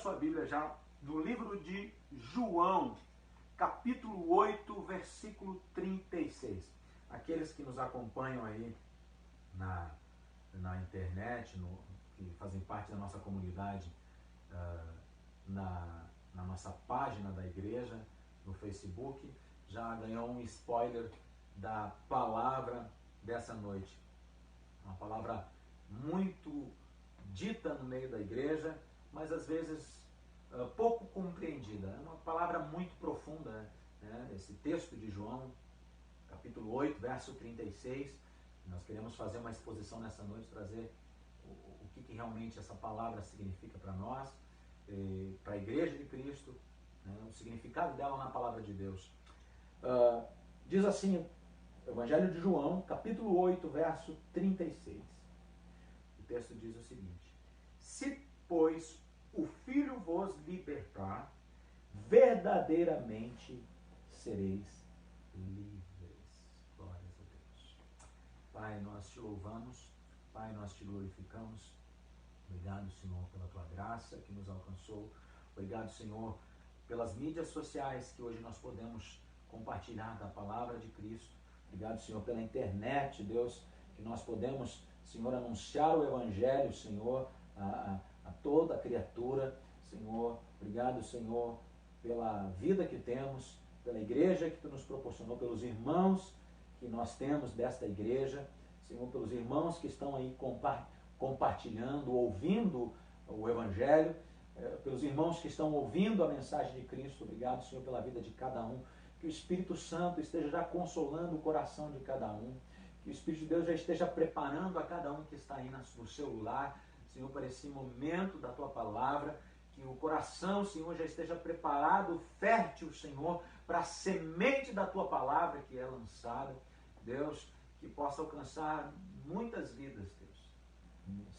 sua Bíblia já no livro de João, capítulo 8, versículo 36. Aqueles que nos acompanham aí na internet, que fazem parte da nossa comunidade, na nossa página da igreja, no Facebook, já ganhou um spoiler da palavra dessa noite. Uma palavra muito dita no meio da igreja, mas às vezes pouco compreendida. É uma palavra muito profunda, né? Esse texto de João, capítulo 8, verso 36. Nós queremos fazer uma exposição nessa noite, trazer o que realmente essa palavra significa para nós, para a igreja de Cristo, né? O significado dela na palavra de Deus. Diz assim, Evangelho de João, capítulo 8, verso 36. O texto diz o seguinte: se, pois, o Filho vos libertar, verdadeiramente sereis livres. Glórias a Deus. Pai, nós te louvamos, Pai, nós te glorificamos. Obrigado, Senhor, pela tua graça que nos alcançou. Obrigado, Senhor, pelas mídias sociais que hoje nós podemos compartilhar da palavra de Cristo. Obrigado, Senhor, pela internet, Deus, que nós podemos, Senhor, anunciar o Evangelho, Senhor, a toda a criatura. Senhor, obrigado, Senhor, pela vida que temos, pela igreja que tu nos proporcionou, pelos irmãos que nós temos desta igreja, Senhor, pelos irmãos que estão aí compartilhando, ouvindo o Evangelho, pelos irmãos que estão ouvindo a mensagem de Cristo. Obrigado, Senhor, pela vida de cada um. Que o Espírito Santo esteja já consolando o coração de cada um. Que o Espírito de Deus já esteja preparando a cada um que está aí no seu lar, Senhor, para esse momento da tua palavra. Que o coração, Senhor, já esteja preparado, fértil, Senhor, para a semente da tua palavra que é lançada. Deus, que possa alcançar muitas vidas, Deus.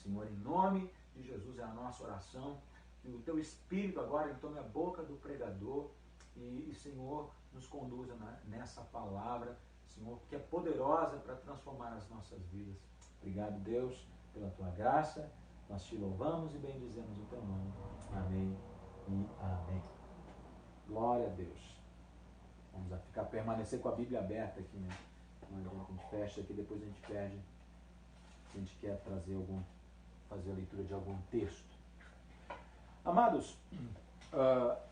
Senhor, em nome de Jesus é a nossa oração. Que o teu Espírito agora tome a boca do pregador e Senhor, nos conduza nessa palavra, Senhor, que é poderosa para transformar as nossas vidas. Obrigado, Deus, pela tua graça. Nós te louvamos e bendizemos o teu nome. Amém e amém. Glória a Deus. Vamos permanecer com a Bíblia aberta aqui, né? A gente fecha aqui, depois a gente pede. A gente quer fazer a leitura de algum texto. Amados,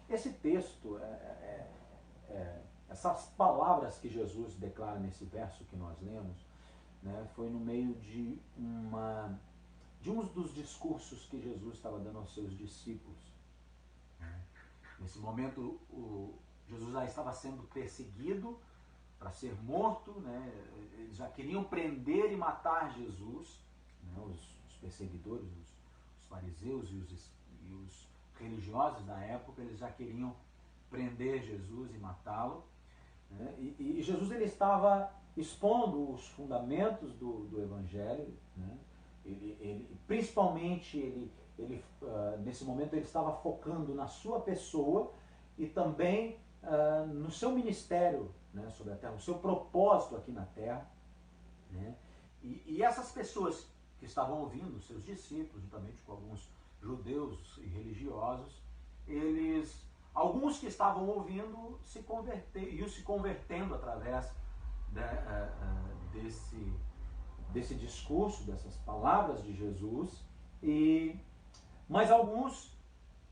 esse texto, essas palavras que Jesus declara nesse verso que nós lemos, né, foi no meio de uns dos discursos que Jesus estava dando aos seus discípulos. Nesse momento, Jesus já estava sendo perseguido para ser morto, né? Eles já queriam prender e matar Jesus, né? Os perseguidores, os fariseus e os religiosos da época, eles já queriam prender Jesus e matá-lo, né? E Jesus ele estava expondo os fundamentos do Evangelho, né? Principalmente nesse momento ele estava focando na sua pessoa e também no seu ministério, né, sobre a terra, o seu propósito aqui na terra, né? E essas pessoas que estavam ouvindo, seus discípulos, juntamente com alguns judeus e religiosos, alguns que estavam ouvindo iam se convertendo através desse discurso, dessas palavras de Jesus, mas alguns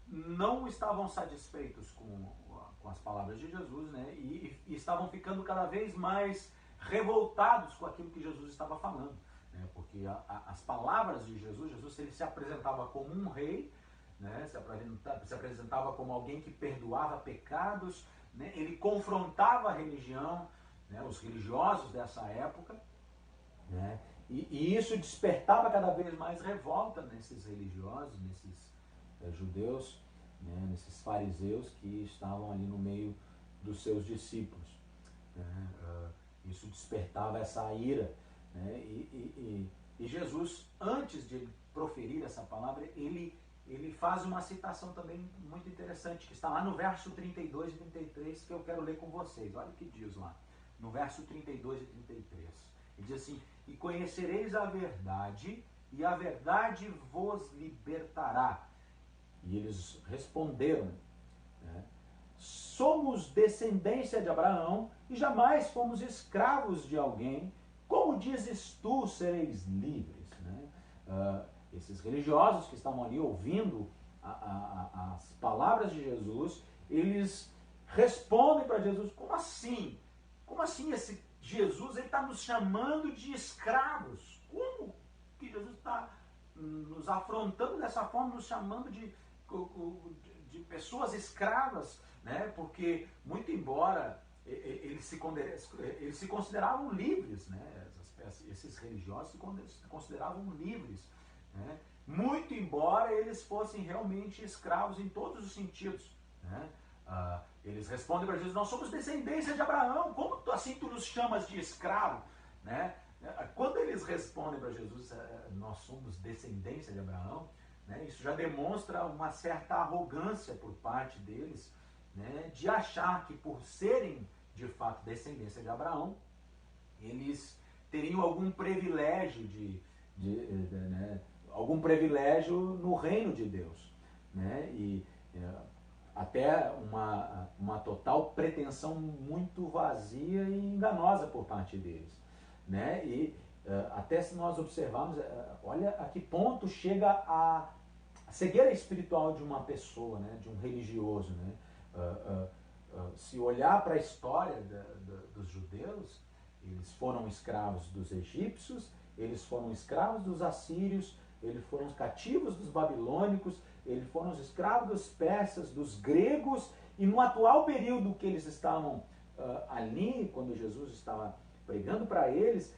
não estavam satisfeitos com as palavras de Jesus, né? E estavam ficando cada vez mais revoltados com aquilo que Jesus estava falando, né? Porque as palavras de Jesus ele se apresentava como um rei, né? Se apresentava como alguém que perdoava pecados, né? Ele confrontava a religião, né? Os religiosos dessa época, né? E isso despertava cada vez mais revolta nesses religiosos, nesses judeus, né? Nesses fariseus que estavam ali no meio dos seus discípulos, né? Isso despertava essa ira, né? E Jesus, antes de proferir essa palavra, ele faz uma citação também muito interessante, que está lá no verso 32 e 33, que eu quero ler com vocês. Olha o que diz lá, no verso 32 e 33. Ele diz assim: e conhecereis a verdade, e a verdade vos libertará. E eles responderam, né, somos descendência de Abraão e jamais fomos escravos de alguém. Como dizes tu, sereis livres? Né? Esses religiosos que estavam ali ouvindo as palavras de Jesus, eles respondem para Jesus, como assim? Como assim esse Jesus está nos chamando de escravos? Como que Jesus está nos afrontando dessa forma, nos chamando de pessoas escravas? Né? Porque, muito embora eles se consideravam livres, né? Esses religiosos se consideravam livres, né? Muito embora eles fossem realmente escravos em todos os sentidos, né? Eles respondem para Jesus, nós somos descendência de Abraão, como assim tu nos chamas de escravo? Né? Quando eles respondem para Jesus, nós somos descendência de Abraão, né? Isso já demonstra uma certa arrogância por parte deles, né? De achar que por serem de fato descendência de Abraão, eles teriam algum privilégio né? Algum privilégio no reino de Deus, né? E até uma total pretensão muito vazia e enganosa por parte deles, né? E até se nós observarmos, olha a que ponto chega a cegueira espiritual de uma pessoa, né? De um religioso, né? Se olhar para a história dos judeus, eles foram escravos dos egípcios, eles foram escravos dos assírios, eles foram cativos dos babilônicos, eles foram os escravos dos persas, dos gregos, e no atual período que eles estavam ali, quando Jesus estava pregando para eles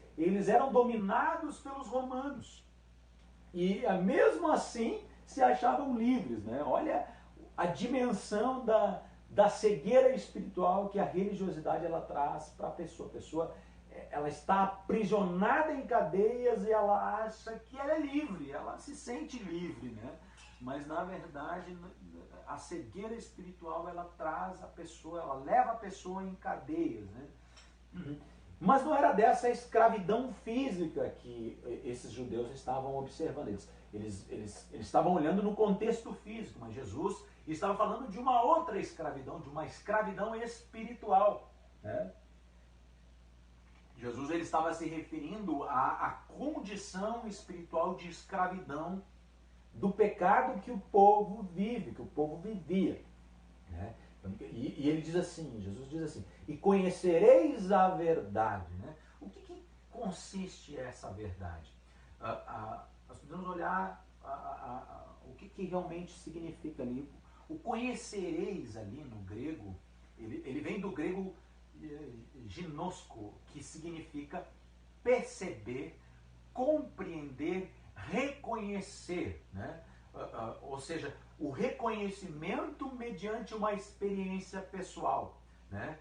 eram dominados pelos romanos. E mesmo assim se achavam livres, né? Olha a dimensão da cegueira espiritual que a religiosidade ela traz para a pessoa. A pessoa ela está aprisionada em cadeias e ela acha que ela é livre, ela se sente livre, né? Mas na verdade a cegueira espiritual ela traz a pessoa, ela leva a pessoa em cadeias, né? Mas não era dessa escravidão física que esses judeus estavam observando. Eles estavam olhando no contexto físico, mas Jesus estava falando de uma outra escravidão, de uma escravidão espiritual, né? Jesus ele estava se referindo à condição espiritual de escravidão do pecado que o povo vive, que o povo vivia, né? E ele diz assim, Jesus diz assim, e conhecereis a verdade, né? O que consiste essa verdade? Nós podemos olhar o que realmente significa ali. O conhecereis ali no grego, ele vem do grego ginosko, que significa perceber, compreender, reconhecer, né? Ou seja, o reconhecimento mediante uma experiência pessoal, né?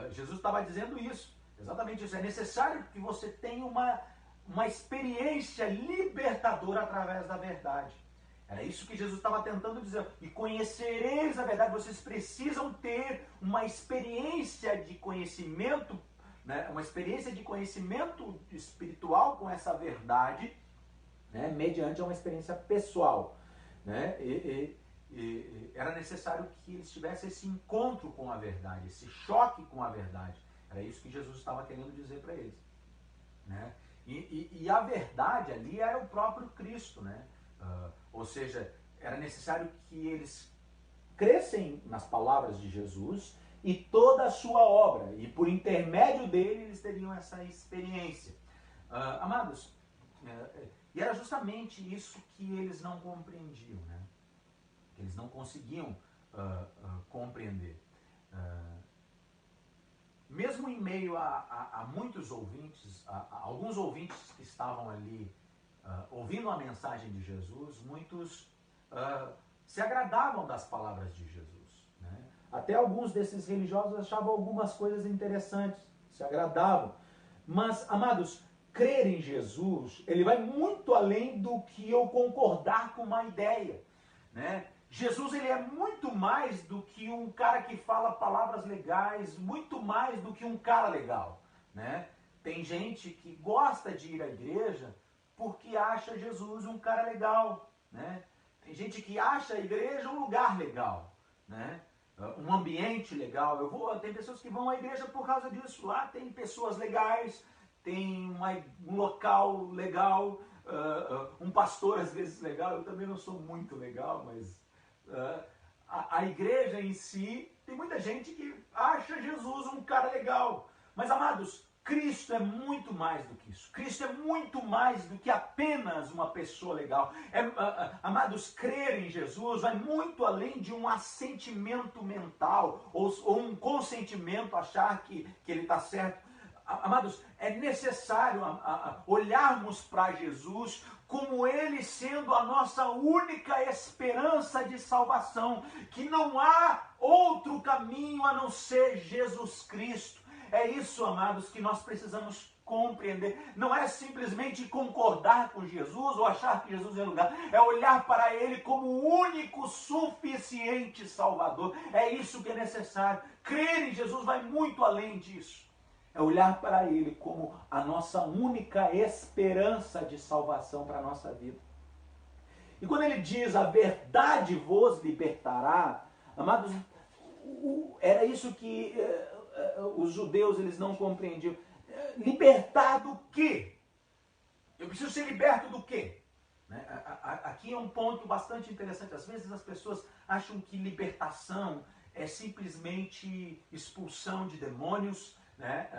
Jesus estava dizendo isso, exatamente isso. É necessário que você tenha uma experiência libertadora através da verdade. Era isso que Jesus estava tentando dizer. E conhecereis a verdade. Vocês precisam ter uma experiência de conhecimento, né? Uma experiência de conhecimento espiritual com essa verdade, né? Mediante uma experiência pessoal, né? Era necessário que eles tivessem esse encontro com a verdade, esse choque com a verdade. Era isso que Jesus estava querendo dizer para eles, né? E a verdade ali era o próprio Cristo, né? Ou seja, era necessário que eles crescem nas palavras de Jesus e toda a sua obra, e por intermédio dele eles teriam essa experiência. Amados, e era justamente isso que eles não compreendiam, né? Que eles não conseguiam compreender. Mesmo em meio a muitos ouvintes, a alguns ouvintes que estavam ali ouvindo a mensagem de Jesus, muitos se agradavam das palavras de Jesus, né? Até alguns desses religiosos achavam algumas coisas interessantes, se agradavam. Mas, amados, crer em Jesus, ele vai muito além do que eu concordar com uma ideia, né? Jesus ele é muito mais do que um cara que fala palavras legais, muito mais do que um cara legal, né? Tem gente que gosta de ir à igreja porque acha Jesus um cara legal, né? Tem gente que acha a igreja um lugar legal, né? Um ambiente legal. Tem pessoas que vão à igreja por causa disso. Lá tem pessoas legais, tem um local legal, um pastor às vezes legal. Eu também não sou muito legal, mas a igreja em si, tem muita gente que acha Jesus um cara legal. Mas, amados, Cristo é muito mais do que isso. Cristo é muito mais do que apenas uma pessoa legal. Amados, crer em Jesus vai muito além de um assentimento mental ou um consentimento, achar que ele está certo. Amados, é necessário olharmos para Jesus como Ele sendo a nossa única esperança de salvação, que não há outro caminho a não ser Jesus Cristo. É isso, amados, que nós precisamos compreender. Não é simplesmente concordar com Jesus ou achar que Jesus é lugar. É olhar para Ele como o único suficiente Salvador. É isso que é necessário. Crer em Jesus vai muito além disso. É olhar para Ele como a nossa única esperança de salvação para a nossa vida. E quando Ele diz, a verdade vos libertará, amados, era isso que os judeus eles não compreendiam. Libertar do quê? Eu preciso ser liberto do quê? Aqui é um ponto bastante interessante. Às vezes as pessoas acham que libertação é simplesmente expulsão de demônios, né?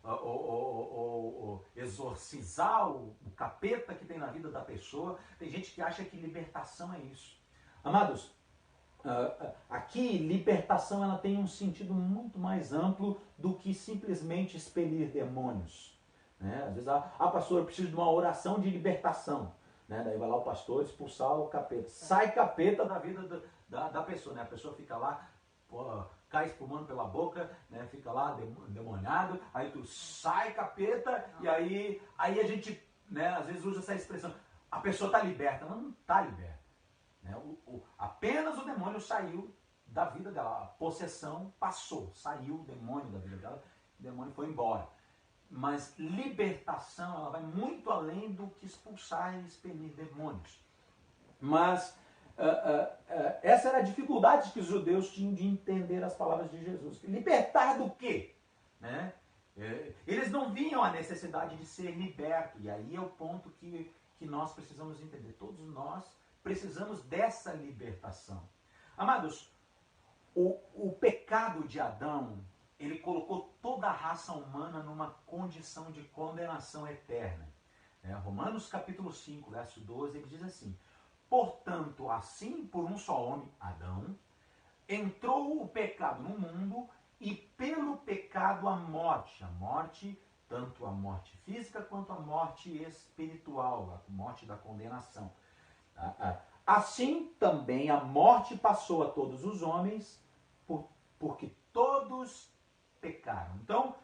Ou exorcizar o capeta que tem na vida da pessoa. Tem gente que acha que libertação é isso. Amados, aqui libertação ela tem um sentido muito mais amplo do que simplesmente expelir demônios, né? Às vezes, pastor, eu preciso de uma oração de libertação, né? Daí vai lá o pastor expulsar o capeta. Sai capeta da vida da pessoa, né? A pessoa fica lá, cai espumando pela boca, né? Fica lá endemoniado, aí tu sai capeta, e aí a gente, né, às vezes usa essa expressão, a pessoa está liberta. Não está liberta. Né? Apenas o demônio saiu da vida dela, a possessão passou, saiu o demônio da vida dela, o demônio foi embora. Mas libertação, ela vai muito além do que expulsar e expelir demônios. Mas essa era a dificuldade que os judeus tinham de entender as palavras de Jesus. Libertar do quê? Né? Eles não viam a necessidade de ser liberto, e aí é o ponto que nós precisamos entender. Todos nós precisamos dessa libertação. Amados, o pecado de Adão, ele colocou toda a raça humana numa condição de condenação eterna. Romanos capítulo 5, verso 12, ele diz assim: portanto, assim por um só homem, Adão, entrou o pecado no mundo, e pelo pecado a morte, tanto a morte física quanto a morte espiritual, a morte da condenação. Assim também a morte passou a todos os homens, porque todos pecaram. Então,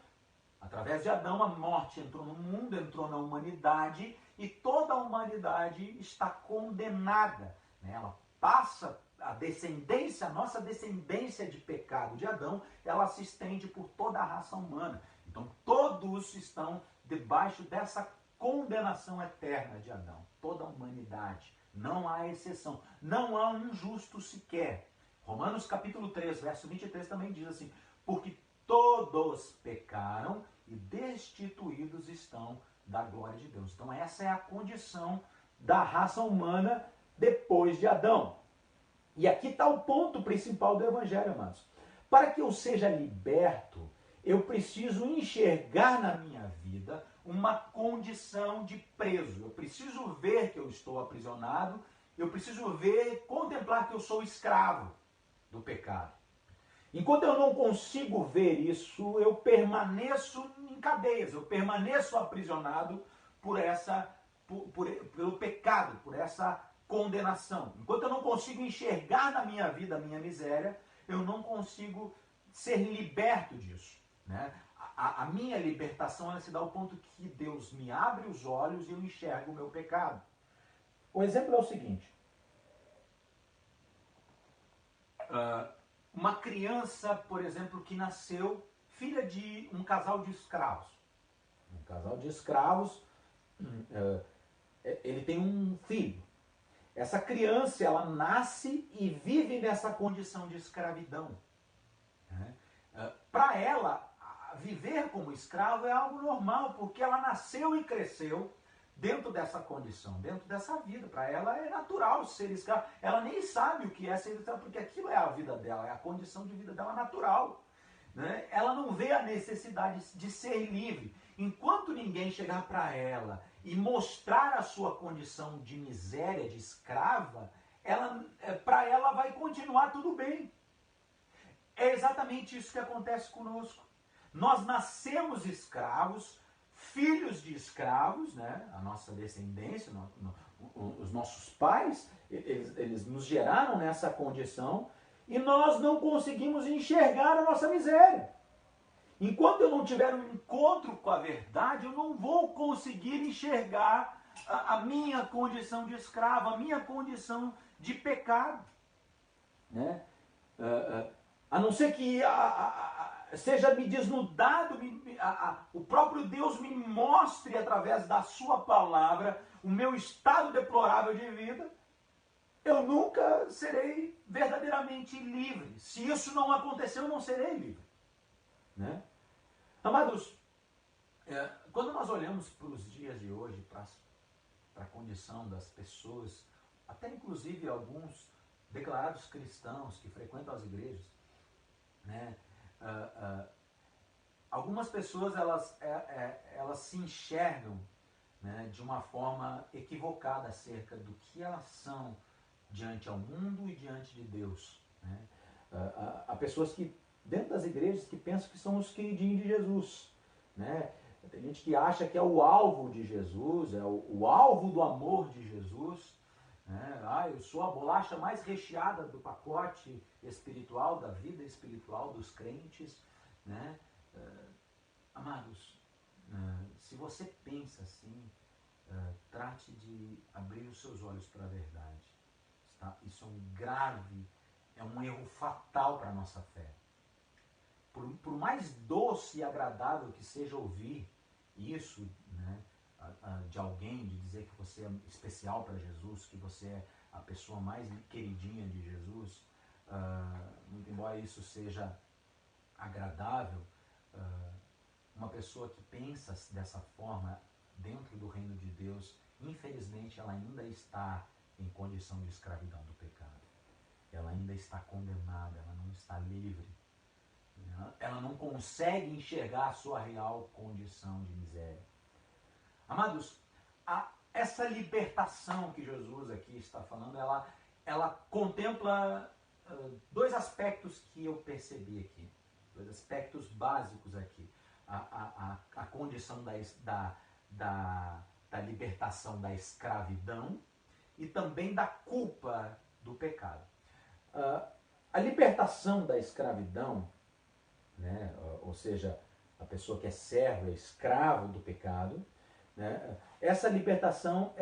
através de Adão, a morte entrou no mundo, entrou na humanidade, e toda a humanidade está condenada. Ela passa, a nossa descendência de pecado de Adão, ela se estende por toda a raça humana. Então, todos estão debaixo dessa condenação eterna de Adão, toda a humanidade. Não há exceção. Não há um justo sequer. Romanos capítulo 3, verso 23 também diz assim: porque todos pecaram e destituídos estão da glória de Deus. Então essa é a condição da raça humana depois de Adão. E aqui está o ponto principal do Evangelho, amados. Para que eu seja liberto, eu preciso enxergar na minha vida uma condição de preso. Eu preciso ver que eu estou aprisionado, eu preciso ver, contemplar que eu sou escravo do pecado. Enquanto eu não consigo ver isso, eu permaneço em cadeias, eu permaneço aprisionado pelo pecado, por essa condenação. Enquanto eu não consigo enxergar na minha vida a minha miséria, eu não consigo ser liberto disso, né? A minha libertação ela se dá ao ponto que Deus me abre os olhos e eu enxergo o meu pecado. O exemplo é o seguinte. Uma criança, por exemplo, que nasceu filha de um casal de escravos. Um casal de escravos, ele tem um filho. essa criança, ela nasce e vive nessa condição de escravidão. Né? Para ela, viver como escravo é algo normal, porque ela nasceu e cresceu dentro dessa condição, dentro dessa vida. Para ela é natural ser escravo. Ela nem sabe o que é ser escravo, porque aquilo é a vida dela, é a condição de vida dela natural. Né? Ela não vê a necessidade de ser livre. Enquanto ninguém chegar para ela e mostrar a sua condição de miséria, de escrava, para ela vai continuar tudo bem. É exatamente isso que acontece conosco. Nós nascemos escravos, filhos de escravos, né? A nossa descendência, os nossos pais, eles nos geraram nessa condição e nós não conseguimos enxergar a nossa miséria. Enquanto eu não tiver um encontro com a verdade, eu não vou conseguir enxergar a minha condição de escravo, a minha condição de pecado. Né? A não ser que seja me desnudado, o próprio Deus me mostre através da sua palavra o meu estado deplorável de vida, eu nunca serei verdadeiramente livre. Se isso não acontecer, eu não serei livre. Né? Amados, quando nós olhamos para os dias de hoje, para a condição das pessoas, até inclusive alguns declarados cristãos que frequentam as igrejas, né? Algumas pessoas elas se enxergam, né, de uma forma equivocada acerca do que elas são diante ao mundo e diante de Deus. Né? Há pessoas que dentro das igrejas que pensam que são os queridinhos de Jesus. Né? Tem gente que acha que é o alvo de Jesus, é o alvo do amor de Jesus. Né? Eu sou a bolacha mais recheada do pacote espiritual, da vida espiritual dos crentes. Né? Amados, se você pensa assim, trate de abrir os seus olhos para a verdade. Tá? Isso é um erro fatal para a nossa fé. Por mais doce e agradável que seja ouvir isso, né, de alguém, de dizer que você é especial para Jesus, que você é a pessoa mais queridinha de Jesus, muito embora isso seja agradável, uma pessoa que pensa dessa forma dentro do reino de Deus, infelizmente ela ainda está em condição de escravidão do pecado. Ela ainda está condenada, ela não está livre. Ela não consegue enxergar a sua real condição de miséria. Amados, essa libertação que Jesus aqui está falando, ela contempla dois aspectos que eu percebi aqui. Dois aspectos básicos aqui. A condição da libertação da escravidão e também da culpa do pecado. A libertação da escravidão, né, ou seja, a pessoa que é servo, é escravo do pecado, né, essa libertação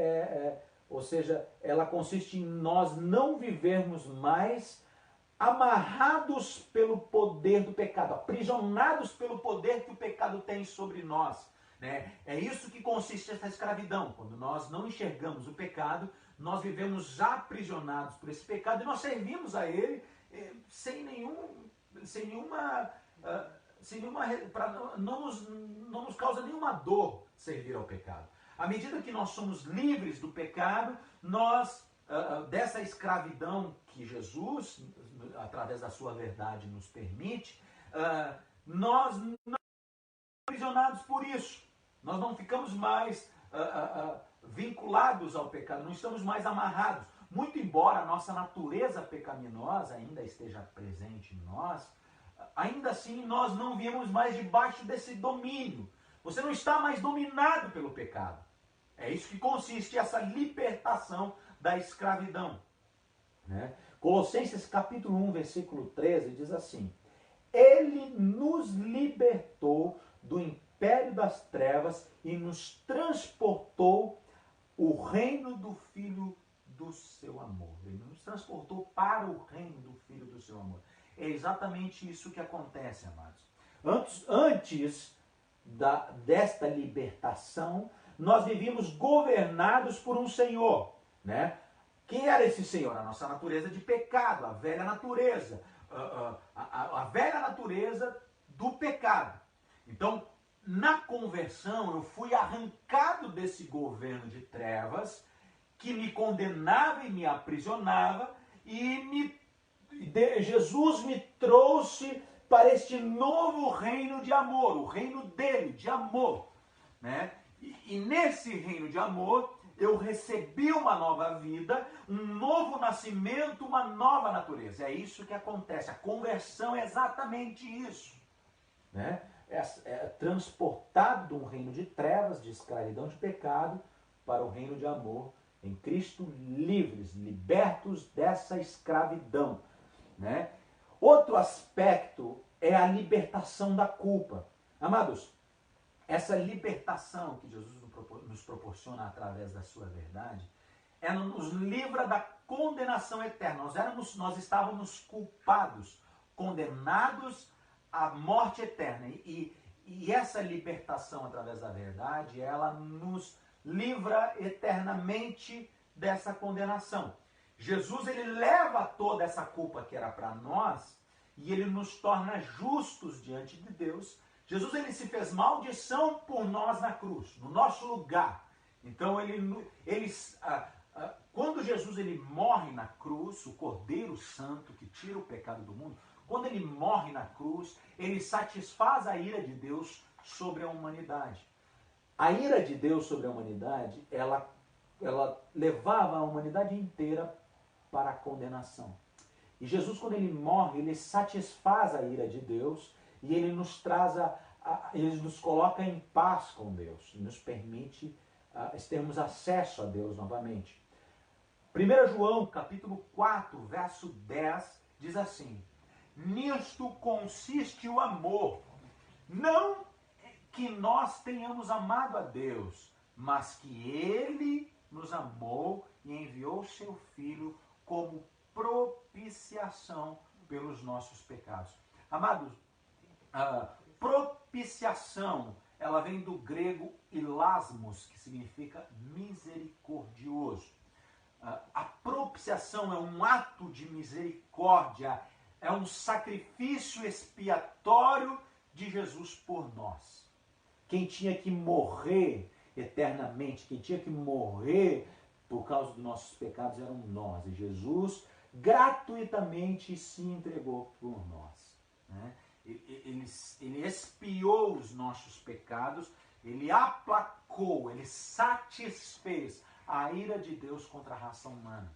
ou seja, ela consiste em nós não vivermos mais amarrados pelo poder do pecado, aprisionados pelo poder que o pecado tem sobre nós. Né? É isso que consiste essa escravidão. Quando nós não enxergamos o pecado, nós vivemos aprisionados por esse pecado e nós servimos a ele sem nenhuma não nos causa nenhuma dor servir ao pecado. À medida que nós somos livres do pecado, nós, dessa escravidão que Jesus, através da sua verdade, nos permite, nós não somos aprisionados por isso. Nós não ficamos mais vinculados ao pecado, não estamos mais amarrados. Muito embora a nossa natureza pecaminosa ainda esteja presente em nós, ainda assim nós não viemos mais debaixo desse domínio. Você não está mais dominado pelo pecado. É isso que consiste essa libertação da escravidão. Né? Colossenses capítulo 1, versículo 13 diz assim: Ele nos libertou do império das trevas e nos transportou o reino do Filho do seu amor. Ele nos transportou para o reino do Filho do seu amor. É exatamente isso que acontece, amados. Antes desta libertação, nós vivíamos governados por um Senhor. Né? Quem era esse Senhor? A nossa natureza de pecado, a velha natureza. A velha natureza do pecado. Então, na conversão, eu fui arrancado desse governo de trevas que me condenava e me aprisionava, e Jesus me trouxe para este novo reino de amor, o reino dele, de amor. Né? E nesse reino de amor, eu recebi uma nova vida, um novo nascimento, uma nova natureza. É isso que acontece. A conversão é exatamente isso. Né? É transportado de um reino de trevas, de escravidão, de pecado, para o reino de amor, em Cristo, livres, libertos dessa escravidão. Né? Outro aspecto é a libertação da culpa. Amados, essa libertação que Jesus nos proporciona através da sua verdade, ela nos livra da condenação eterna. Nós estávamos culpados, condenados à morte eterna. E essa libertação através da verdade, ela nos livra eternamente dessa condenação. Jesus, ele leva toda essa culpa que era para nós e ele nos torna justos diante de Deus. Jesus, ele se fez maldição por nós na cruz, no nosso lugar. Então, quando Jesus ele morre na cruz, o Cordeiro Santo que tira o pecado do mundo, quando ele morre na cruz, ele satisfaz a ira de Deus sobre a humanidade. A ira de Deus sobre a humanidade, ela levava a humanidade inteira para a condenação. E Jesus, quando ele morre, ele satisfaz a ira de Deus e ele nos traz ele nos coloca em paz com Deus e nos permite termos acesso a Deus novamente. 1 João, capítulo 4, verso 10, diz assim: nisto consiste o amor, não que nós tenhamos amado a Deus, mas que Ele nos amou e enviou seu Filho como propiciação pelos nossos pecados. Amados, propiciação, ela vem do grego ilasmos, que significa misericordioso. A propiciação é um ato de misericórdia, é um sacrifício expiatório de Jesus por nós. Quem tinha que morrer eternamente, quem tinha que morrer por causa dos nossos pecados eram nós. E Jesus gratuitamente se entregou por nós. Né? Ele expiou os nossos pecados, ele aplacou, ele satisfez a ira de Deus contra a raça humana.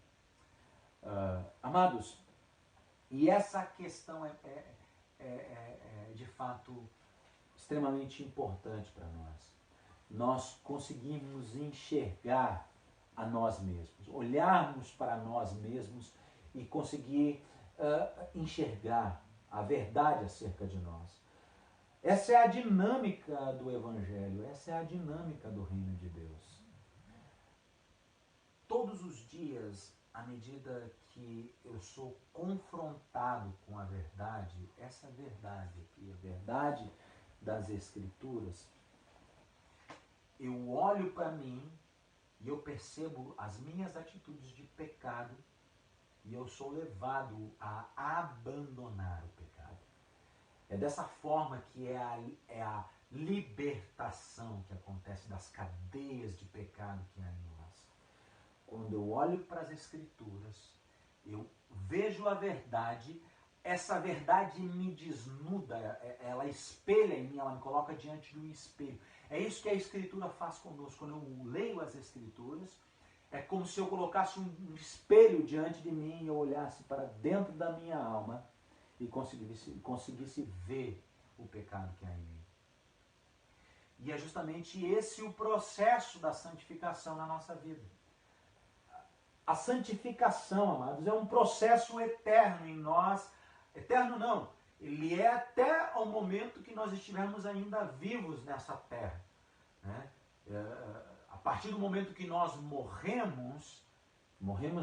Amados, e essa questão é de fato extremamente importante para nós. Nós conseguimos enxergar a nós mesmos, olharmos para nós mesmos e conseguir enxergar a verdade acerca de nós. Essa é a dinâmica do Evangelho, essa é a dinâmica do Reino de Deus. Todos os dias, à medida que eu sou confrontado com a verdade, essa verdade aqui, a verdade das Escrituras, eu olho para mim e eu percebo as minhas atitudes de pecado e eu sou levado a abandonar o pecado. É dessa forma que é a libertação que acontece das cadeias de pecado que há em nós. Quando eu olho para as Escrituras, eu vejo a verdade, essa verdade me desnuda, ela espelha em mim, ela me coloca diante de um espelho. É isso que a Escritura faz conosco. Quando eu leio as Escrituras, é como se eu colocasse um espelho diante de mim e eu olhasse para dentro da minha alma e conseguisse ver o pecado que há em mim. E é justamente esse o processo da santificação na nossa vida. A santificação, amados, é um processo eterno em nós. Eterno não, ele é até o momento que nós estivermos ainda vivos nessa terra. Né? A partir do momento que nós morremos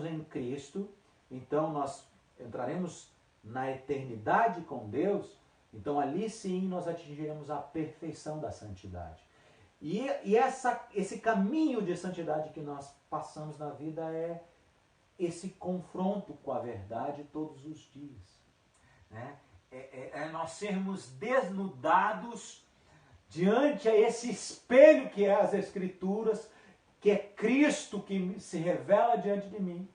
em Cristo, então nós entraremos na eternidade com Deus, então ali sim nós atingiremos a perfeição da santidade. E esse caminho de santidade que nós passamos na vida esse confronto com a verdade todos os dias. Né? É nós sermos desnudados diante a esse espelho que é as Escrituras, que é Cristo que se revela diante de mim,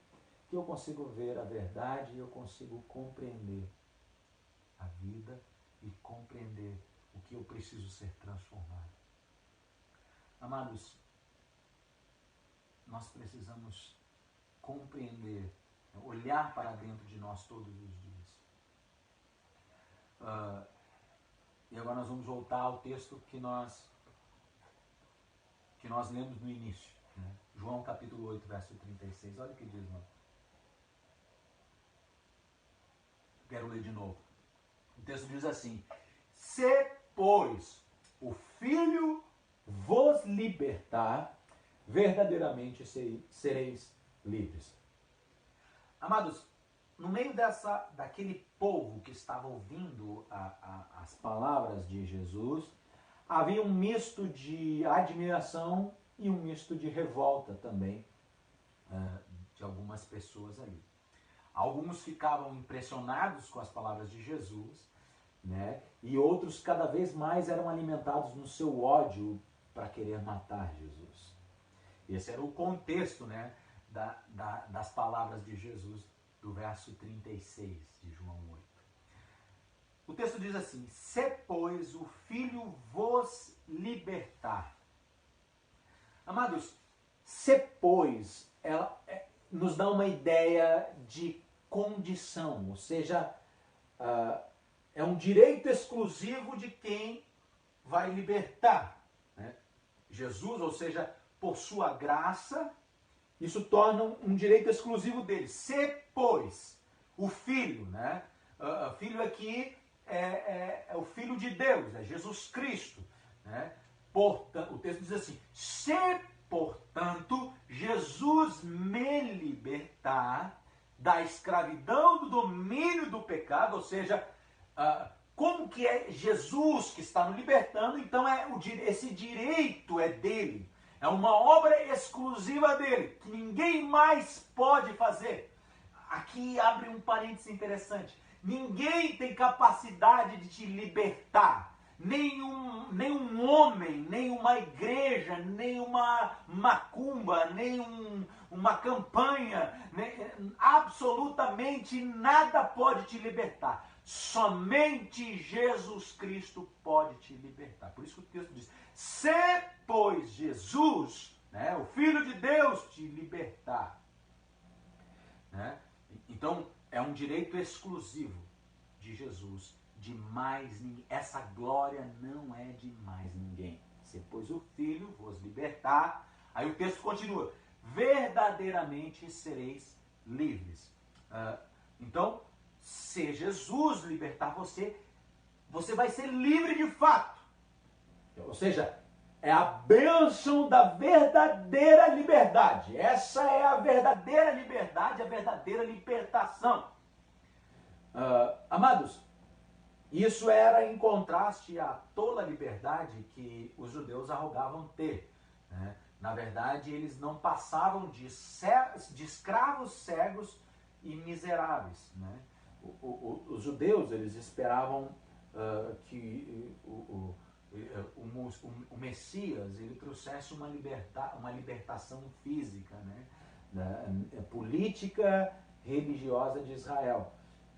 que eu consigo ver a verdade e eu consigo compreender a vida e compreender o que eu preciso ser transformado. Amados, nós precisamos compreender, olhar para dentro de nós todos os dias. E agora nós vamos voltar ao texto que nós lemos no início. Né? João capítulo 8, verso 36. Olha o que diz, mano. Quero ler de novo. O texto diz assim: se, pois, o Filho vos libertar, verdadeiramente sereis livres. Amados, no meio daquele povo que estava ouvindo as palavras de Jesus, havia um misto de admiração e um misto de revolta também de algumas pessoas ali. Alguns ficavam impressionados com as palavras de Jesus, né? E outros cada vez mais eram alimentados no seu ódio para querer matar Jesus. Esse era o contexto, né, das palavras de Jesus do verso 36 de João 8. O texto diz assim: se, pois, o Filho vos libertar. Amados, se, pois, ela nos dá uma ideia de condição, ou seja, é um direito exclusivo de quem vai libertar. Né? Jesus, ou seja, por sua graça, isso torna um direito exclusivo dele. Se, pois, o Filho, né? Filho aqui é o Filho de Deus, é Jesus Cristo. Né? Portanto, o texto diz assim: se, portanto, Jesus me libertar da escravidão, do domínio do pecado, ou seja, como que é Jesus que está nos libertando, então esse direito é dele. É uma obra exclusiva dele, que ninguém mais pode fazer. Aqui abre um parênteses interessante. Ninguém tem capacidade de te libertar. Nenhum homem, nenhuma igreja, nenhuma macumba, uma campanha, absolutamente nada pode te libertar. Somente Jesus Cristo pode te libertar. Por isso que o texto diz: se, pois, Jesus, né, o Filho de Deus, te libertar. Né? Então, é um direito exclusivo de Jesus, de mais ninguém. Essa glória não é de mais ninguém. Se, pois, o Filho vos libertar, aí o texto continua: verdadeiramente sereis livres. Então, se Jesus libertar você, você vai ser livre de fato. Ou seja, é a bênção da verdadeira liberdade. Essa é a verdadeira liberdade, a verdadeira libertação. Amados, isso era em contraste à tola liberdade que os judeus arrogavam ter. Né? Na verdade, eles não passavam de escravos cegos e miseráveis. Né? Os judeus, eles esperavam que o Messias ele trouxesse uma libertação física, né? Política, religiosa de Israel.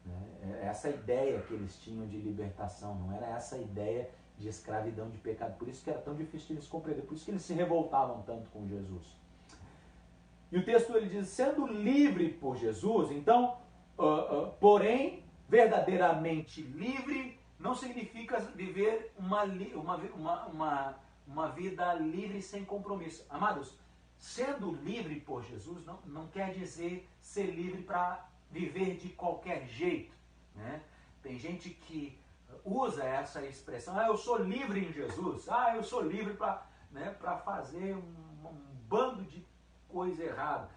Né? Essa ideia que eles tinham de libertação, não era essa ideia de escravidão, de pecado. Por isso que era tão difícil de eles compreender, por isso que eles se revoltavam tanto com Jesus. E o texto ele diz: sendo livre por Jesus, então, porém, verdadeiramente livre não significa viver uma vida livre sem compromisso. Amados, sendo livre por Jesus não quer dizer ser livre para viver de qualquer jeito. Né? Tem gente que usa essa expressão: eu sou livre em Jesus, eu sou livre para fazer um bando de coisa errada.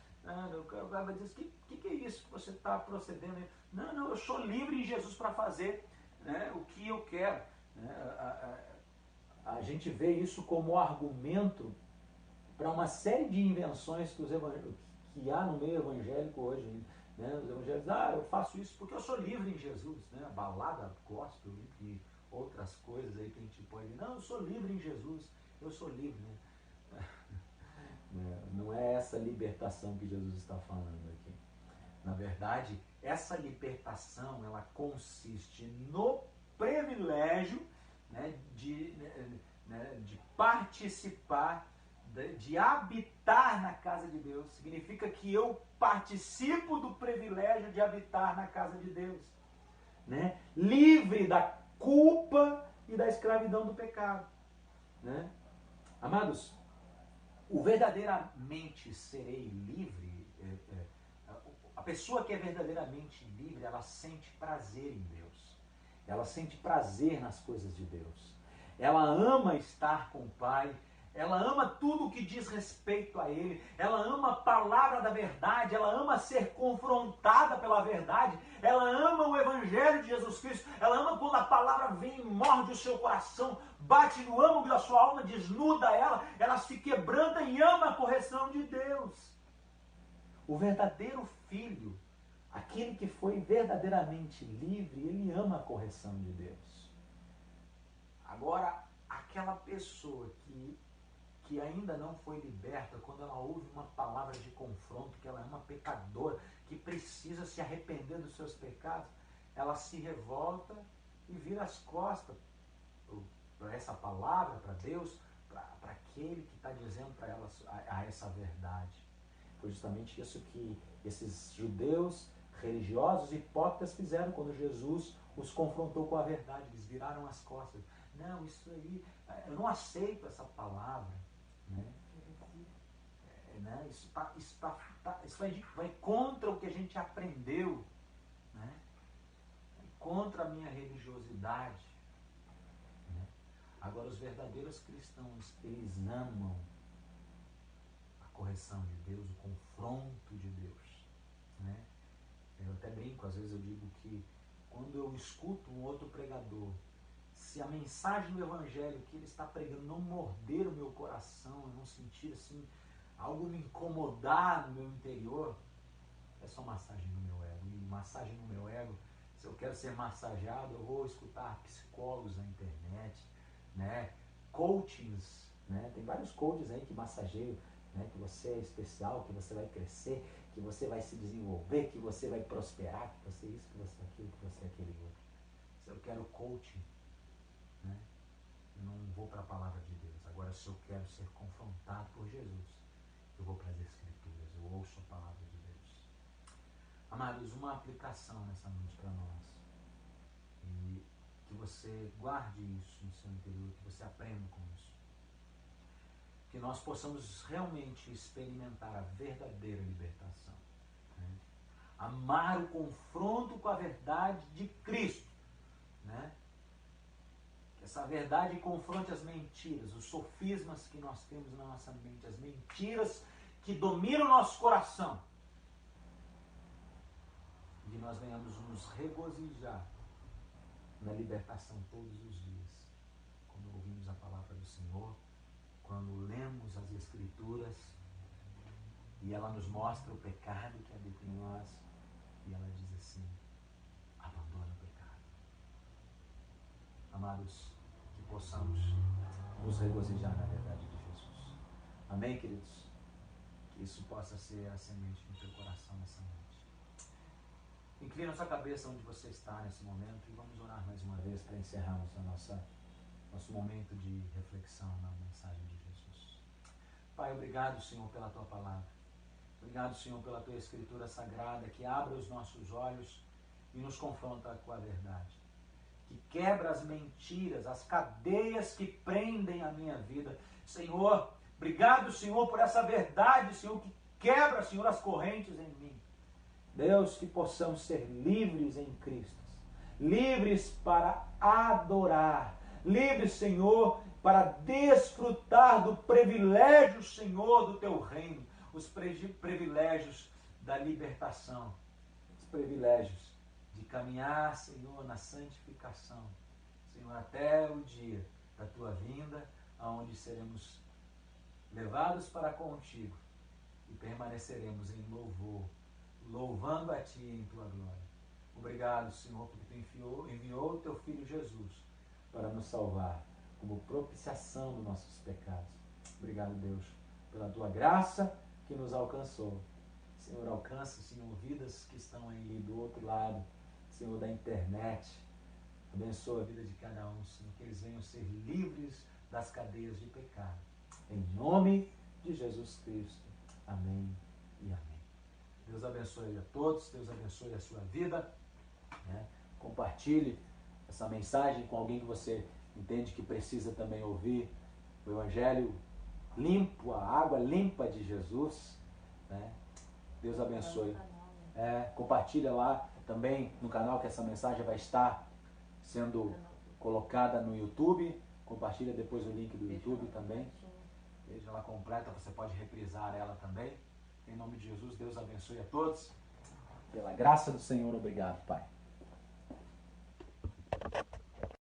O cara vai dizer: que é isso que você está procedendo? Não, eu sou livre em Jesus para fazer, né, o que eu quero. A gente vê isso como argumento para uma série de invenções que que há no meio evangélico hoje, né? Os evangélicos, eu faço isso porque eu sou livre em Jesus, né? Balada gospel, entre outras coisas aí que a gente pode, não, eu sou livre em Jesus, eu sou livre, né? Não é essa libertação que Jesus está falando aqui. Na verdade, essa libertação, ela consiste no privilégio, né, de participar, de habitar na casa de Deus. Significa que eu participo do privilégio de habitar na casa de Deus, né? Livre da culpa e da escravidão do pecado, né? Amados, o verdadeiramente serei livre, a pessoa que é verdadeiramente livre, ela sente prazer em Deus. Ela sente prazer nas coisas de Deus. Ela ama estar com o Pai. Ela ama tudo que diz respeito a Ele. Ela ama a palavra da verdade. Ela ama ser confrontada pela verdade. Ela ama o Evangelho de Jesus Cristo. Ela ama quando a palavra vem e morde o seu coração, bate no âmago da sua alma, desnuda ela. Ela se quebranta e ama a correção de Deus. O verdadeiro filho, aquele que foi verdadeiramente livre, ele ama a correção de Deus. Agora, aquela pessoa que ainda não foi liberta, quando ela ouve uma palavra de confronto, que ela é uma pecadora, que precisa se arrepender dos seus pecados, ela se revolta e vira as costas para essa palavra, para Deus, para aquele que está dizendo para ela a essa verdade. Foi justamente isso que esses judeus religiosos hipócritas fizeram quando Jesus os confrontou com a verdade. Eles viraram as costas. Não, isso aí, eu não aceito essa palavra. Né? Isso vai contra o que a gente aprendeu. Né? Contra a minha religiosidade. Né? Agora, os verdadeiros cristãos, eles amam correção de Deus, o confronto de Deus, né? Eu até brinco, às vezes eu digo que quando eu escuto um outro pregador, se a mensagem do Evangelho que ele está pregando não morder o meu coração, eu não sentir assim, algo me incomodar no meu interior, é só massagem no meu ego. E massagem no meu ego, se eu quero ser massageado, eu vou escutar psicólogos na internet, né? Coachings, né? Tem vários coaches aí que massageiam, né, que você é especial, que você vai crescer, que você vai se desenvolver, que você vai prosperar, que você é isso, que você é aquilo, que você é aquele outro. Se eu quero coaching, né, eu não vou para a palavra de Deus. Agora, se eu quero ser confrontado por Jesus, eu vou para as Escrituras, eu ouço a palavra de Deus. Amados, uma aplicação nessa noite para nós. E que você guarde isso no seu interior, que você aprenda com isso. Que nós possamos realmente experimentar a verdadeira libertação. Né? Amar o confronto com a verdade de Cristo. Né? Que essa verdade confronte as mentiras, os sofismas que nós temos na nossa mente, as mentiras que dominam o nosso coração. E que nós venhamos nos regozijar na libertação todos os dias. Quando ouvimos a palavra do Senhor, quando lemos as Escrituras e ela nos mostra o pecado que habita em nós e ela diz assim, abandona o pecado. Amados, que possamos nos regozijar na verdade de Jesus. Amém, queridos? Que isso possa ser a semente no teu coração nessa noite. Inclina a sua cabeça onde você está nesse momento e vamos orar mais uma vez para encerrarmos nosso momento de reflexão na mensagem de Jesus. Pai, obrigado, Senhor, pela Tua palavra. Obrigado, Senhor, pela Tua Escritura Sagrada que abre os nossos olhos e nos confronta com a verdade. Que quebra as mentiras, as cadeias que prendem a minha vida. Senhor, obrigado, Senhor, por essa verdade, Senhor, que quebra, Senhor, as correntes em mim. Deus, que possamos ser livres em Cristo. Livres para adorar. Livres, Senhor, para desfrutar do privilégio, Senhor, do Teu reino. Os privilégios da libertação. Os privilégios de caminhar, Senhor, na santificação. Senhor, até o dia da Tua vinda, aonde seremos levados para contigo e permaneceremos em louvor, louvando a Ti em Tua glória. Obrigado, Senhor, porque Tu enviou o Teu Filho Jesus para nos salvar como propiciação dos nossos pecados. Obrigado, Deus, pela Tua graça que nos alcançou. Senhor, alcança, Senhor, vidas que estão aí do outro lado, Senhor, da internet. Abençoa a vida de cada um, Senhor, que eles venham ser livres das cadeias de pecado. Em nome de Jesus Cristo. Amém e amém. Deus abençoe a todos, Deus abençoe a sua vida. Compartilhe essa mensagem com alguém que você entende que precisa também ouvir o Evangelho limpo, a água limpa de Jesus. Deus abençoe. Compartilha lá também no canal, que essa mensagem vai estar sendo colocada no YouTube. Compartilha depois o link do YouTube também. Veja ela completa, você pode reprisar ela também. Em nome de Jesus, Deus abençoe a todos. Pela graça do Senhor, obrigado, Pai.